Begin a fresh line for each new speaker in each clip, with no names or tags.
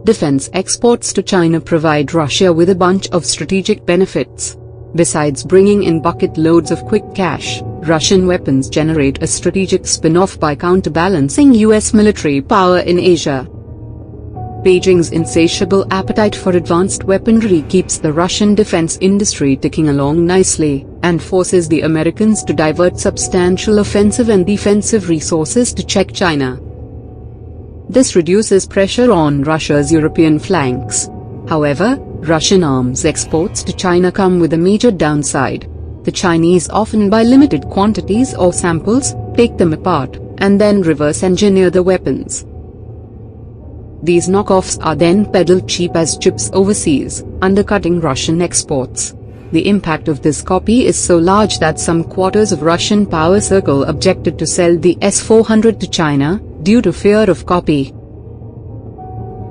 Defense exports to China provide Russia with a bunch of strategic benefits. Besides bringing in bucket loads of quick cash, Russian weapons generate a strategic spin-off by counterbalancing US military power in Asia. Beijing's insatiable appetite for advanced weaponry keeps the Russian defense industry ticking along nicely, and forces the Americans to divert substantial offensive and defensive resources to check China. This reduces pressure on Russia's European flanks. However, Russian arms exports to China come with a major downside. The Chinese often buy limited quantities or samples, take them apart, and then reverse engineer the weapons. These knockoffs are then peddled cheap as chips overseas, undercutting Russian exports. The impact of this copy is so large that some quarters of Russian power circle objected to sell the S-400 to China, due to fear of copy.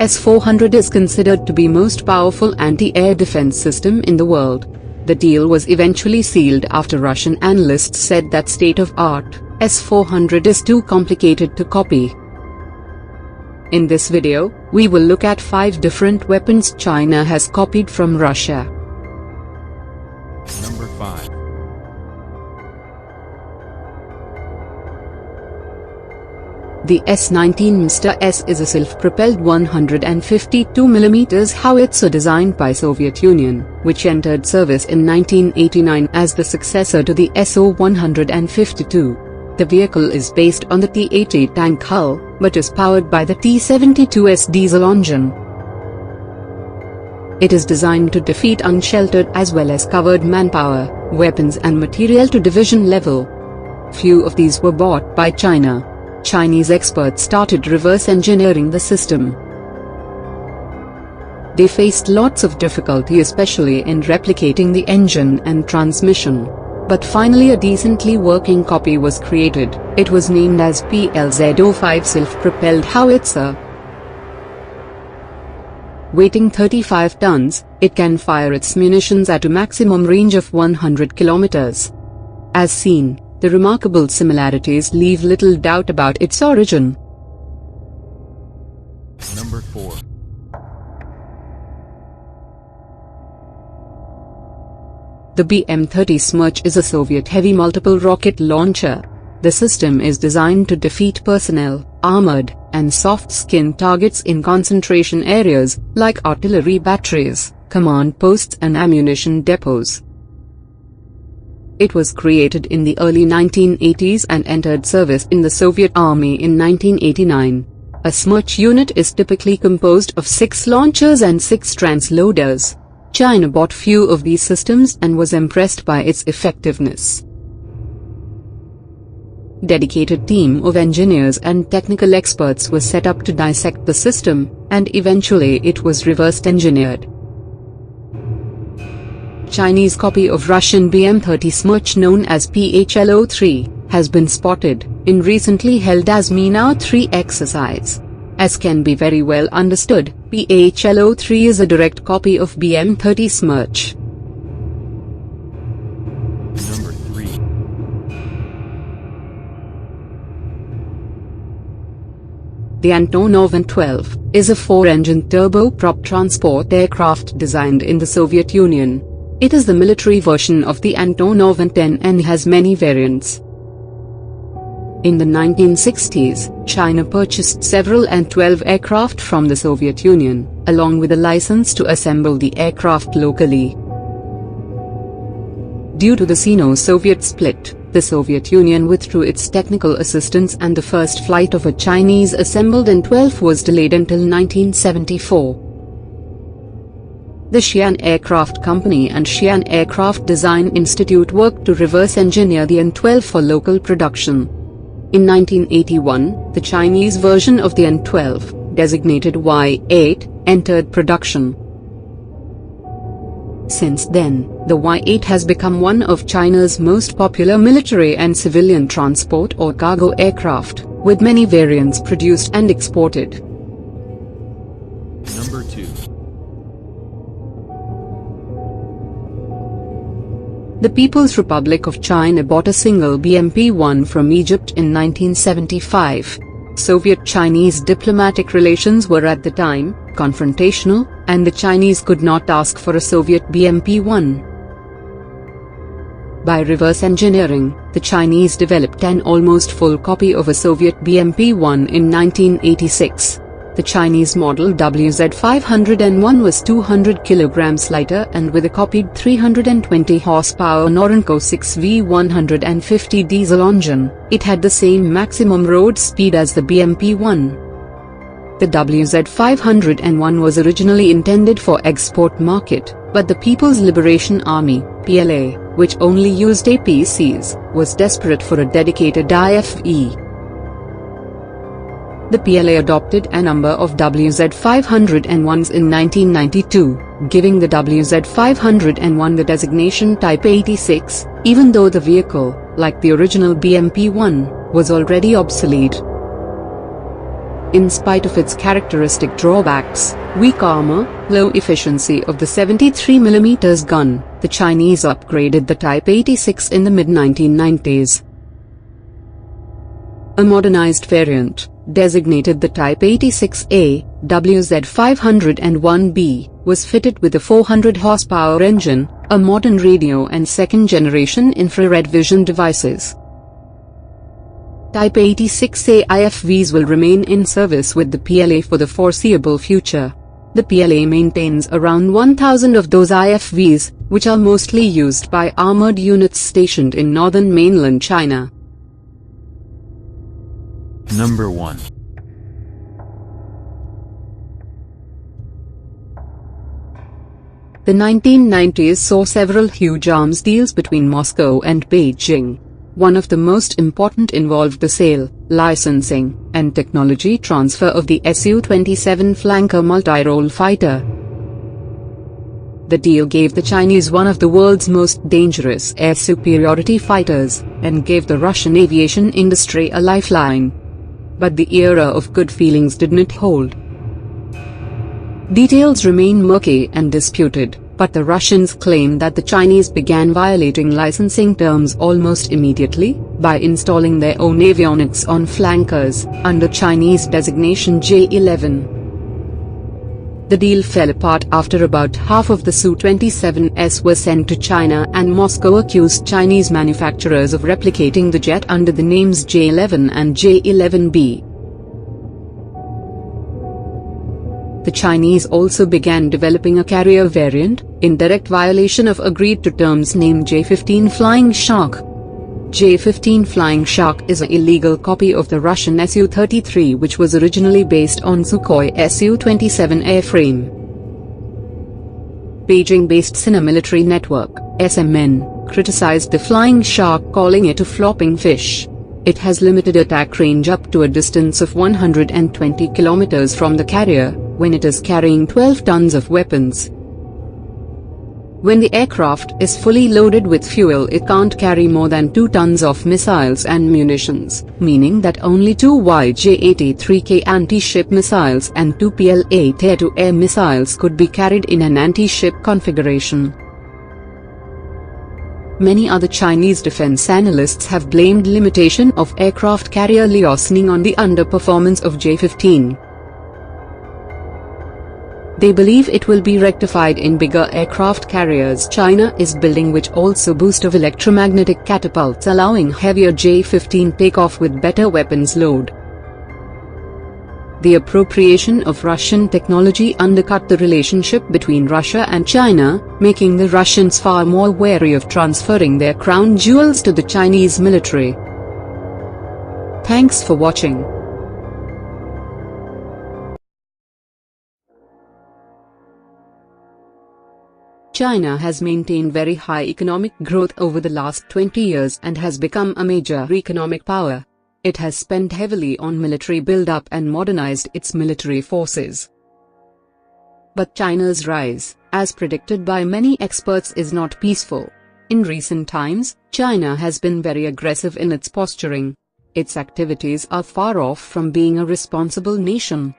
S-400 is considered to be most powerful anti-air defense system in the world. The deal was eventually sealed after Russian analysts said that state-of-art S-400 is too complicated to copy. In this video, we will look at 5 different weapons China has copied from Russia.
Number 5.
The S-19 Mr. S is a self-propelled 152mm howitzer designed by Soviet Union, which entered service in 1989 as the successor to the SO-152. The vehicle is based on the T-80 tank hull, but is powered by the T-72S diesel engine. It is designed to defeat unsheltered as well as covered manpower, weapons and material to division level. Few of these were bought by China. Chinese experts started reverse engineering the system. They faced lots of difficulty, especially in replicating the engine and transmission. But finally a decently working copy was created. It was named as PLZ-05 self-propelled howitzer. Weighing 35 tons, it can fire its munitions at a maximum range of 100 kilometers. As seen, the remarkable similarities leave little doubt about its origin.
Number 4.
The BM-30 Smerch is a Soviet heavy multiple rocket launcher. The system is designed to defeat personnel, armored, and soft-skinned targets in concentration areas, like artillery batteries, command posts and ammunition depots. It was created in the early 1980s and entered service in the Soviet Army in 1989. A Smerch unit is typically composed of 6 launchers and 6 transloaders. China bought few of these systems and was impressed by its effectiveness. Dedicated team of engineers and technical experts was set up to dissect the system, and eventually it was reverse engineered. Chinese copy of Russian BM-30 Smerch known as PHL-03 has been spotted in recently held Azmina-3 exercise. As can be very well understood, PHL-03 is a direct copy of BM-30 Smerch.
Number 3.
The Antonov An-12 is a 4-engine turboprop transport aircraft designed in the Soviet Union. It is the military version of the Antonov An-10 and has many variants. In the 1960s, China purchased several An-12 aircraft from the Soviet Union, along with a license to assemble the aircraft locally. Due to the Sino-Soviet split, the Soviet Union withdrew its technical assistance and the first flight of a Chinese-assembled An-12 was delayed until 1974. The Xi'an Aircraft Company and Xi'an Aircraft Design Institute worked to reverse engineer the An-12 for local production. In 1981, the Chinese version of the An-12, designated Y-8, entered production. Since then, the Y-8 has become one of China's most popular military and civilian transport or cargo aircraft, with many variants produced and exported.
Number 2.
The People's Republic of China bought a single BMP-1 from Egypt in 1975. Soviet-Chinese diplomatic relations were at the time confrontational, and the Chinese could not ask for a Soviet BMP-1. By reverse engineering, the Chinese developed an almost full copy of a Soviet BMP-1 in 1986. The Chinese model WZ-501 was 200 kilograms lighter and with a copied 320 horsepower Norinco 6V150 diesel engine. It had the same maximum road speed as the BMP-1. The WZ-501 was originally intended for export market, but the People's Liberation Army (PLA), which only used APCs, was desperate for a dedicated IFV. The PLA adopted a number of WZ-501s in 1992, giving the WZ-501 the designation Type 86, even though the vehicle, like the original BMP-1, was already obsolete. In spite of its characteristic drawbacks, weak armor, low efficiency of the 73mm gun, the Chinese upgraded the Type 86 in the mid-1990s. A modernized variant, designated the Type 86A, WZ-501B, was fitted with a 400 horsepower engine, a modern radio and second-generation infrared vision devices. Type 86A IFVs will remain in service with the PLA for the foreseeable future. The PLA maintains around 1,000 of those IFVs, which are mostly used by armored units stationed in northern mainland China.
Number 1.
The 1990s saw several huge arms deals between Moscow and Beijing. One of the most important involved the sale, licensing, and technology transfer of the Su-27 flanker multi-role fighter. The deal gave the Chinese one of the world's most dangerous air superiority fighters, and gave the Russian aviation industry a lifeline. But the era of good feelings did not hold. Details remain murky and disputed, but the Russians claim that the Chinese began violating licensing terms almost immediately, by installing their own avionics on flankers, under Chinese designation J-11. The deal fell apart after about half of the Su-27s were sent to China and Moscow accused Chinese manufacturers of replicating the jet under the names J-11 and J-11B. The Chinese also began developing a carrier variant, in direct violation of agreed-to terms named J-15 Flying Shark. J-15 Flying Shark is an illegal copy of the Russian Su-33 which was originally based on Sukhoi Su-27 airframe. Beijing-based Sina Military Network, SMN, criticized the Flying Shark calling it a flopping fish. It has limited attack range up to a distance of 120 kilometers from the carrier, when it is carrying 12 tons of weapons. When the aircraft is fully loaded with fuel, it can't carry more than 2 tons of missiles and munitions, meaning that only 2 YJ-83K anti-ship missiles and 2 PL-8 air-to-air missiles could be carried in an anti-ship configuration. Many other Chinese defense analysts have blamed limitation of aircraft carrier liaoning on the underperformance of J-15. They believe it will be rectified in bigger aircraft carriers China is building, which also boost of electromagnetic catapults, allowing heavier J-15 takeoff with better weapons load. The appropriation of Russian technology undercut the relationship between Russia and China, making the Russians far more wary of transferring their crown jewels to the Chinese military. Thanks for watching. China has maintained very high economic growth over the last 20 years and has become a major economic power. It has spent heavily on military build-up and modernized its military forces. But China's rise, as predicted by many experts, is not peaceful. In recent times, China has been very aggressive in its posturing. Its activities are far off from being a responsible nation.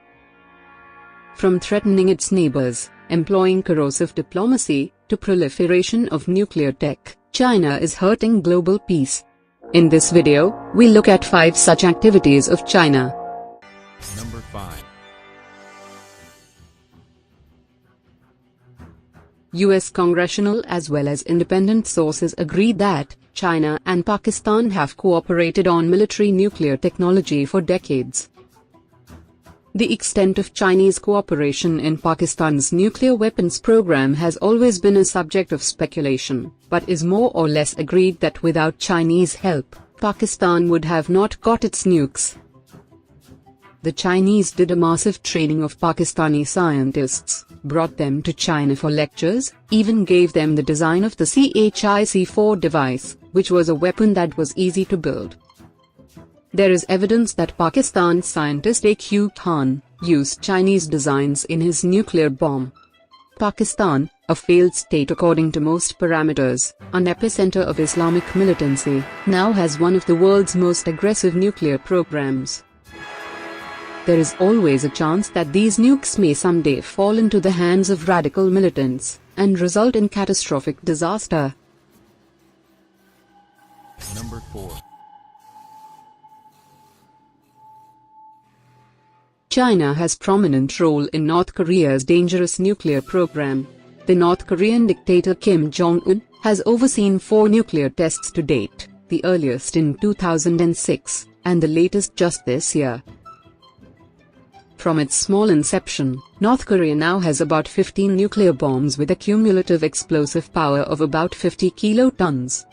From threatening its neighbors, employing corrosive diplomacy, to proliferation of nuclear tech, China is hurting global peace. In this video, we look at 5 such activities of China.
Number 5.
US congressional as well as independent sources agree that China and Pakistan have cooperated on military nuclear technology for decades. The extent of Chinese cooperation in Pakistan's nuclear weapons program has always been a subject of speculation, but is more or less agreed that without Chinese help, Pakistan would have not got its nukes. The Chinese did a massive training of Pakistani scientists, brought them to China for lectures, even gave them the design of the CHIC-4 device, which was a weapon that was easy to build. There is evidence that Pakistan scientist A.Q. Khan used Chinese designs in his nuclear bomb. Pakistan, a failed state according to most parameters, an epicenter of Islamic militancy, now has one of the world's most aggressive nuclear programs. There is always a chance that these nukes may someday fall into the hands of radical militants and result in catastrophic disaster.
Number 4.
China has prominent role in North Korea's dangerous nuclear program. The North Korean dictator Kim Jong-un has overseen 4 nuclear tests to date, the earliest in 2006, and the latest just this year. From its small inception, North Korea now has about 15 nuclear bombs with a cumulative explosive power of about 50 kilotons.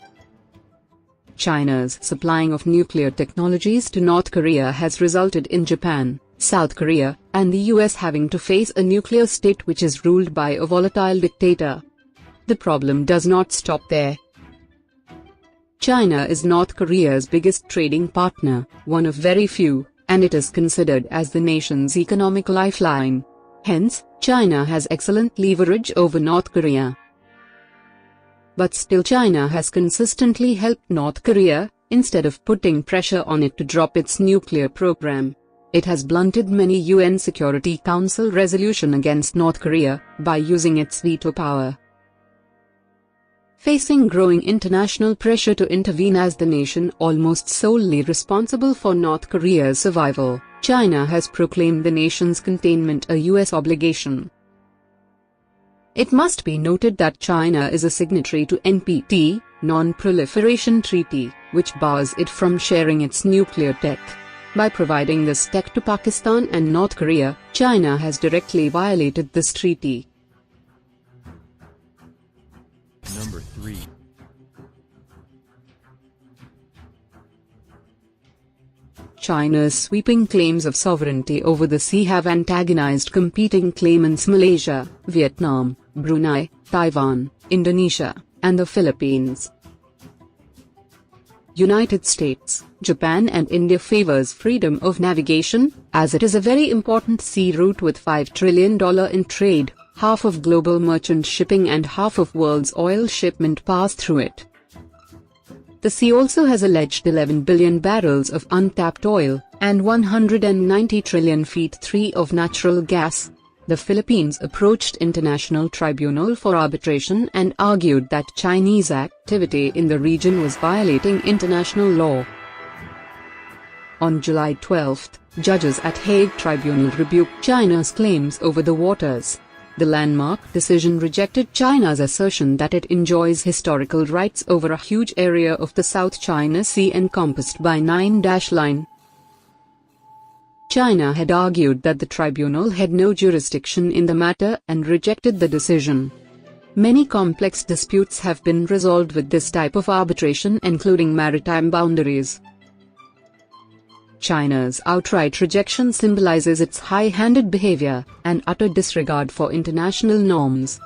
China's supplying of nuclear technologies to North Korea has resulted in Japan, South Korea, and the US having to face a nuclear state which is ruled by a volatile dictator. The problem does not stop there. China is North Korea's biggest trading partner, one of very few, and it is considered as the nation's economic lifeline. Hence, China has excellent leverage over North Korea. But still China has consistently helped North Korea, instead of putting pressure on it to drop its nuclear program. It has blunted many UN Security Council resolutions against North Korea by using its veto power. Facing growing international pressure to intervene as the nation almost solely responsible for North Korea's survival, China has proclaimed the nation's containment a US obligation. It must be noted that China is a signatory to NPT, Non-Proliferation Treaty, which bars it from sharing its nuclear tech. By providing this tech to Pakistan and North Korea, China has directly violated this treaty.
Number 3.
China's sweeping claims of sovereignty over the sea have antagonized competing claimants Malaysia, Vietnam, Brunei, Taiwan, Indonesia, and the Philippines. United States, Japan and India favors freedom of navigation, as it is a very important sea route with $5 trillion in trade, half of global merchant shipping and half of world's oil shipment pass through it. The sea also has alleged 11 billion barrels of untapped oil, and 190 trillion feet 3 of natural gas. The Philippines approached International Tribunal for arbitration and argued that Chinese activity in the region was violating international law. On July 12, judges at Hague Tribunal rebuked China's claims over the waters. The landmark decision rejected China's assertion that it enjoys historical rights over a huge area of the South China Sea encompassed by 9-line. China had argued that the tribunal had no jurisdiction in the matter and rejected the decision. Many complex disputes have been resolved with this type of arbitration, including maritime boundaries. China's outright rejection symbolizes its high-handed behavior and utter disregard for international norms.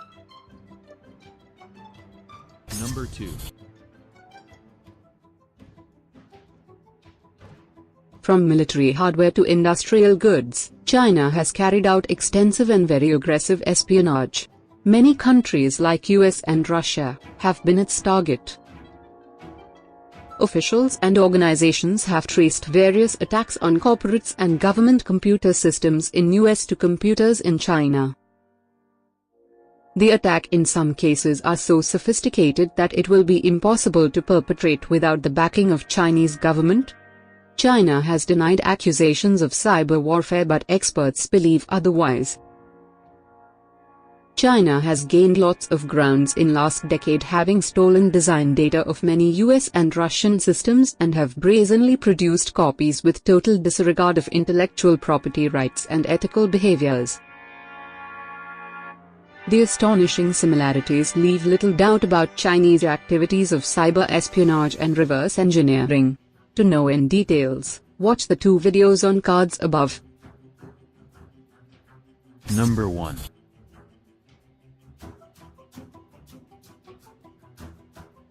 Number 2.
From military hardware to industrial goods, China has carried out extensive and very aggressive espionage. Many countries like US and Russia have been its target. Officials and organizations have traced various attacks on corporates and government computer systems in US to computers in China. The attack in some cases are so sophisticated that it will be impossible to perpetrate without the backing of Chinese government. China has denied accusations of cyber warfare, but experts believe otherwise. China has gained lots of grounds in last decade, having stolen design data of many US and Russian systems and have brazenly produced copies with total disregard of intellectual property rights and ethical behaviors. The astonishing similarities leave little doubt about Chinese activities of cyber espionage and reverse engineering. To know in details, watch the 2 videos on cards above.
Number 1.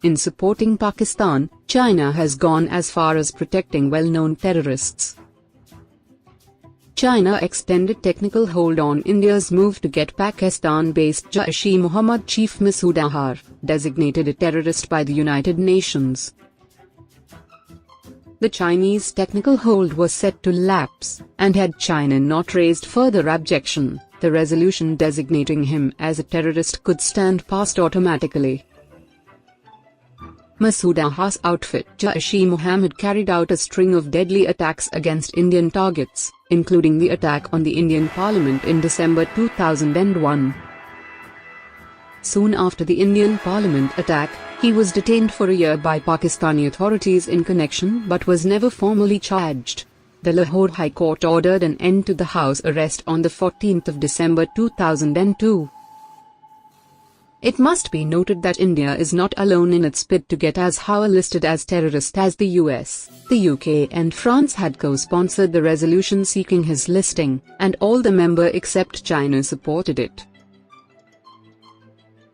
In supporting Pakistan, China has gone as far as protecting well-known terrorists. China extended technical hold on India's move to get Pakistan-based Jaish-e-Mohammed chief Masood Azhar, designated a terrorist by the United Nations. The Chinese technical hold was set to lapse, and had China not raised further objection, the resolution designating him as a terrorist could stand passed automatically. Masood Azhar's outfit Jaish-e-Mohammed carried out a string of deadly attacks against Indian targets, including the attack on the Indian Parliament in December 2001. Soon after the Indian Parliament attack, he was detained for a year by Pakistani authorities in connection but was never formally charged. The Lahore High Court ordered an end to the house arrest on the 14th of December 2002. It must be noted that India is not alone in its bid to get Azhar listed as terrorist, as the US, the UK and France had co-sponsored the resolution seeking his listing, and all the members except China supported it.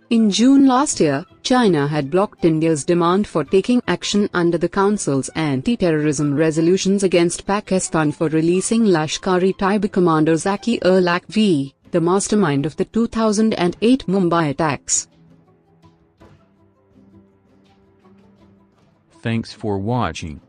In June last year, China had blocked India's demand for taking action under the Council's anti-terrorism resolutions against Pakistan for releasing Lashkar-e-Taiba commander Zaki-ur Lakhvi, the mastermind of the 2008 Mumbai attacks.
Thanks for watching.